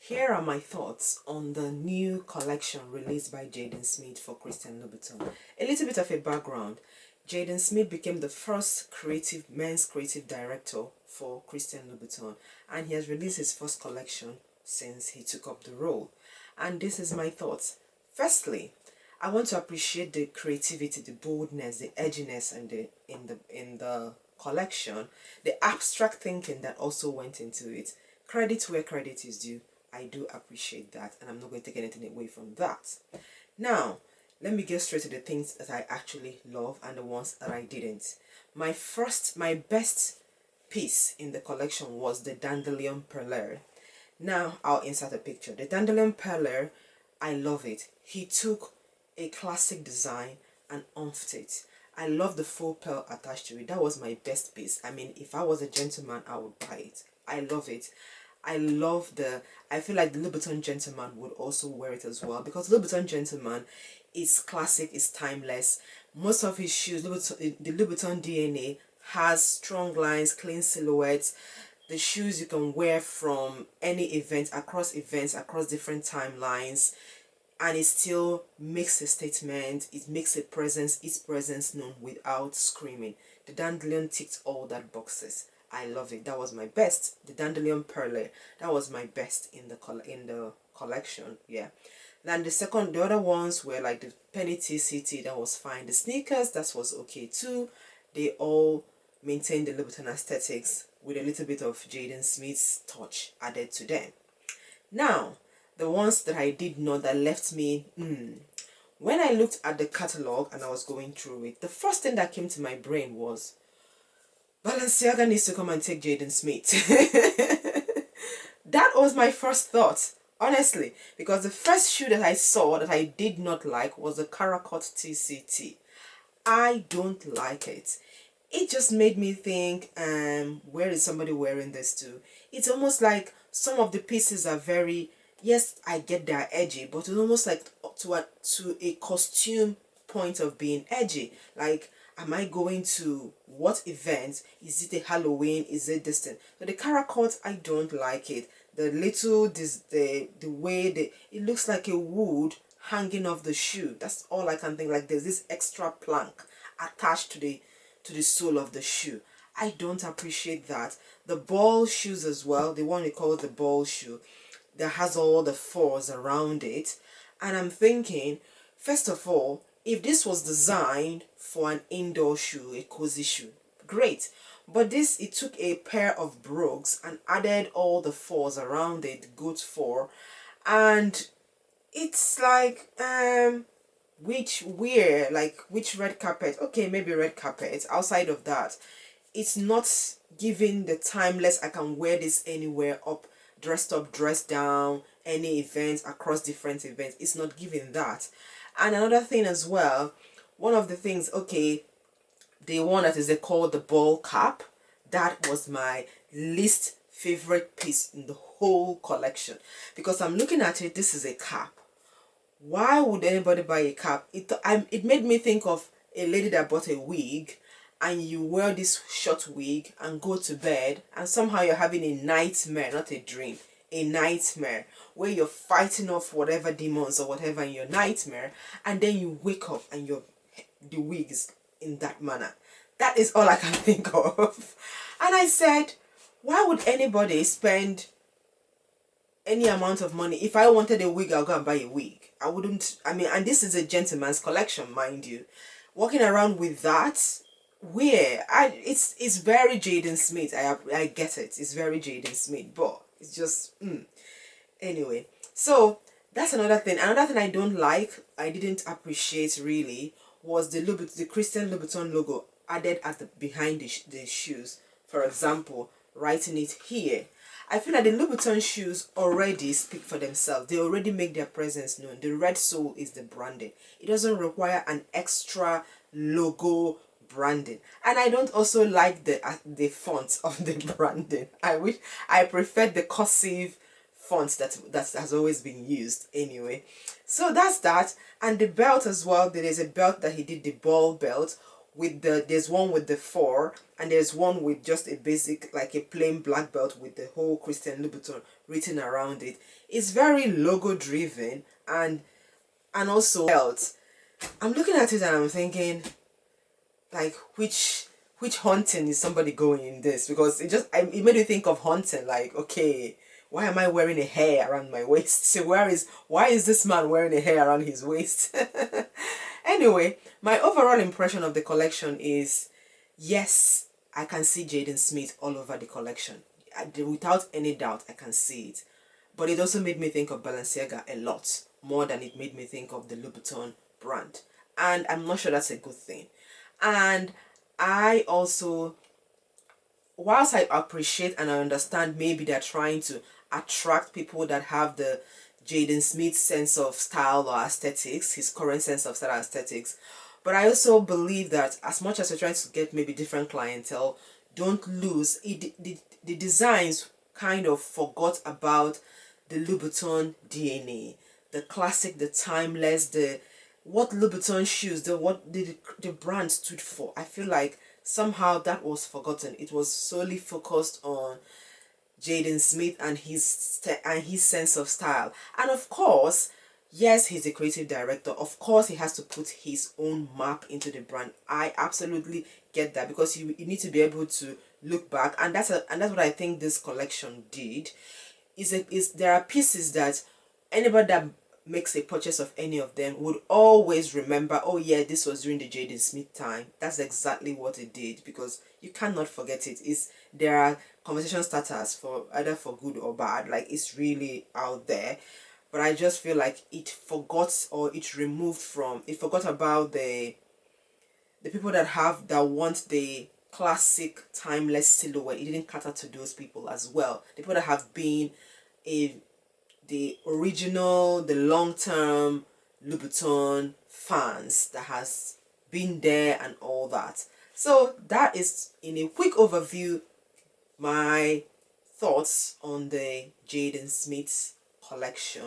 Here are my thoughts on the new collection released by Jaden Smith for Christian Louboutin. A little bit of a background. Jaden Smith became the first men's creative director for Christian Louboutin, and he has released his first collection since he took up the role. And this is my thoughts. Firstly, I want to appreciate the creativity, the boldness, the edginess, and in the collection, the abstract thinking that also went into it. Credit where credit is due. I do appreciate that, and I'm not going to take anything away from that. Now, let me get straight to the things that I actually love and the ones that I didn't. My best piece in the collection was the Dandelion Perler. Now, I'll insert a picture. The Dandelion Perler, I love it. He took a classic design and umphed it. I love the faux pearl attached to it. That was my best piece. I mean, if I was a gentleman, I would buy it. I love it. I feel like the Louboutin Gentleman would also wear it as well, because Louboutin Gentleman is classic, is timeless. Most of his shoes, the Louboutin DNA has strong lines, clean silhouettes. The shoes you can wear from any event, across different timelines, and it still makes a statement. It makes its presence known without screaming. The Dandelion ticked all that boxes. I love it. That was my best. The Dandelion Perle. That was my best in the collection. Yeah. Then the other ones were like the Penny TCT. That was fine. The sneakers, that was okay too. They all maintained the Louboutin aesthetics with a little bit of Jaden Smith's touch added to them. Now, the ones that I did not, that left me, when I looked at the catalog and I was going through it, the first thing that came to my brain was, Balenciaga needs to come and take Jaden Smith. That was my first thought, honestly, because the first shoe that I saw that I did not like was the Caracat TCT. I don't like it. It just made me think, where is somebody wearing this to? It's almost like some of the pieces are very, yes, I get they're edgy, but it's almost like to a costume point of being edgy. Like, am I going to what event? Is it a Halloween? Is it this thing? So the Caracat, I don't like it. The way it looks like a wood hanging off the shoe. That's all I can think. Like, there's this extra plank attached to the sole of the shoe. I don't appreciate that. The ball shoes as well, the one we call the ball shoe, that has all the fours around it. And I'm thinking, first of all, if this was designed for an indoor shoe, a cozy shoe, great. But this, it took a pair of brogues and added all the fours around it, goat four, and it's like, which red carpet? Okay, maybe red carpet. Outside of that, it's not giving the timeless, I can wear this anywhere, dressed up, dressed down, any events, across different events. It's not giving that. And another thing as well, one of the things, okay, the one that is called the ball cap, that was my least favorite piece in the whole collection, because I'm looking at it, this is a cap. Why would anybody buy a cap? It made me think of a lady that bought a wig, and you wear this short wig and go to bed, and somehow you're having a nightmare, not a dream, a nightmare, where you're fighting off whatever demons or whatever in your nightmare, and then you wake up and the wig is in that manner. That is all I can think of. And I said, why would anybody spend any amount of money? If I wanted a wig, I'll go and buy a wig. I wouldn't, I mean, and this is a gentleman's collection, mind you. Walking around with that, it's very Jaden Smith. I get it. It's very Jaden Smith, but it's just, anyway. So that's another thing. Another thing I don't like, I didn't appreciate really, was the Christian Louboutin logo added behind the shoes. For example, writing it here. I feel like the Louboutin shoes already speak for themselves. They already make their presence known. The red sole is the branding. It doesn't require an extra logo branding. And I don't also like the font of the branding. I prefer the cursive font that has always been used anyway. So that's that. And the belt as well, there is a belt that he did, the ball belt, with there's one with the 4, and there's one with just a basic, like a plain black belt with the whole Christian Louboutin written around it. It's very logo driven, and also belt. I'm looking at it and I'm thinking, like, which hunting is somebody going in this? Because it made me think of hunting. Like, okay, why am I wearing a hair around my waist? So why is this man wearing a hair around his waist? Anyway, my overall impression of the collection is, yes, I can see Jaden Smith all over the collection. Without any doubt, I can see it. But it also made me think of Balenciaga a lot, more than it made me think of the Louboutin brand. And I'm not sure that's a good thing. And I also, whilst I appreciate and I understand maybe they're trying to attract people that have the Jaden Smith sense of style or aesthetics, his current sense of style and aesthetics, but I also believe that as much as you're trying to get maybe different clientele, don't lose it. The designs kind of forgot about the Louboutin DNA, the classic, the timeless, the what Louboutin shoes, the brand stood for. I feel like somehow that was forgotten. It was solely focused on Jaden Smith and his sense of style. And of course, yes, he's a creative director. Of course, he has to put his own mark into the brand. I absolutely get that, because you need to be able to look back, and that's what I think this collection did. There are pieces that anybody that makes a purchase of any of them would always remember, oh yeah, this was during the Jaden Smith time. That's exactly what it did, because you cannot forget it. There are conversation starters for either for good or bad. Like, it's really out there. But I just feel like it forgot, or it forgot about the people that want the classic timeless silhouette. It didn't cater to those people as well. The people that have been the original, the long-term Louboutin fans that has been there and all that. So that is, in a quick overview, my thoughts on the Jaden Smith collection.